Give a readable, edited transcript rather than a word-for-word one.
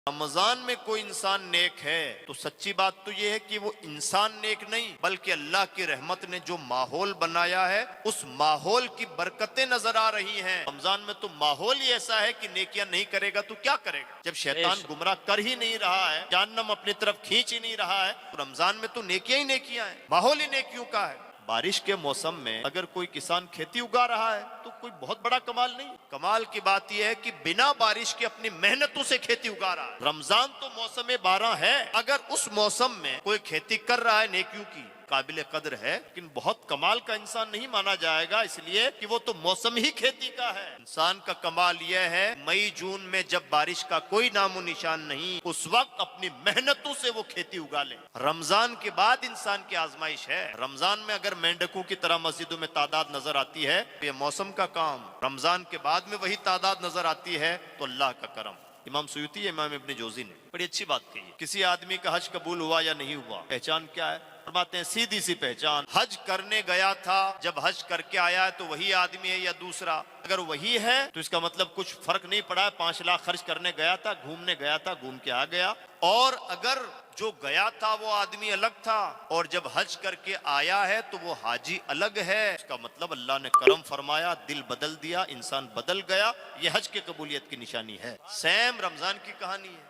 रमजान में कोई इंसान नेक है तो सच्ची बात तो यह है कि वो इंसान नेक नहीं बल्कि अल्लाह की रहमत ने जो माहौल बनाया है उस माहौल की बरकतें नजर आ रही हैं। रमजान में तो माहौल ही ऐसा है कि नेकियां नहीं करेगा तो क्या करेगा। जब शैतान गुमराह कर ही नहीं रहा है, जहन्नम अपनी तरफ खींच ही नहीं रहा है, तो रमजान में तो नेकियां ही नेकियां हैं, माहौल ही नेकियों का है। बारिश के मौसम में अगर कोई किसान खेती उगा रहा है तो कोई बहुत बड़ा कमाल नहीं। कमाल की बात यह है कि बिना बारिश के अपनी मेहनतों से खेती उगा रहा है। रमजान तो मौसम 12 है, अगर उस मौसम में कोई खेती कर रहा है नेकियों की, काबिल कदर है, लेकिन बहुत कमाल का इंसान नहीं माना जाएगा, इसलिए कि वो तो मौसम ही खेती का है। इंसान का कमाल यह है मई जून में जब बारिश का कोई नामो निशान नहीं, उस वक्त अपनी मेहनतों से वो खेती उगा ले। रमजान के बाद इंसान की आजमाइश है। रमजान में अगर मेंढकों की तरह मस्जिदों में तादाद नजर आती है तो ये मौसम का काम, रमजान के बाद में वही तादाद नजर आती है तो अल्लाह का करम। इमाम सुयूती, इमाम इब्न जोजी ने बड़ी अच्छी बात कही है। किसी आदमी का हज कबूल हुआ या नहीं हुआ, पहचान क्या है? फरमाते हैं सीधी सी पहचान, हज करने गया था, जब हज करके आया है तो वही आदमी है या दूसरा। अगर वही है तो इसका मतलब कुछ फर्क नहीं पड़ा है, 5 लाख खर्च करने गया था, घूमने गया था, घूम के आ गया। और अगर जो गया था वो आदमी अलग था और जब हज करके आया है तो वो हाजी अलग है, इसका मतलब अल्लाह ने करम फरमाया, दिल बदल दिया, इंसान बदल गया। ये हज के कबूलियत की निशानी है। सेम रमजान की कहानी है।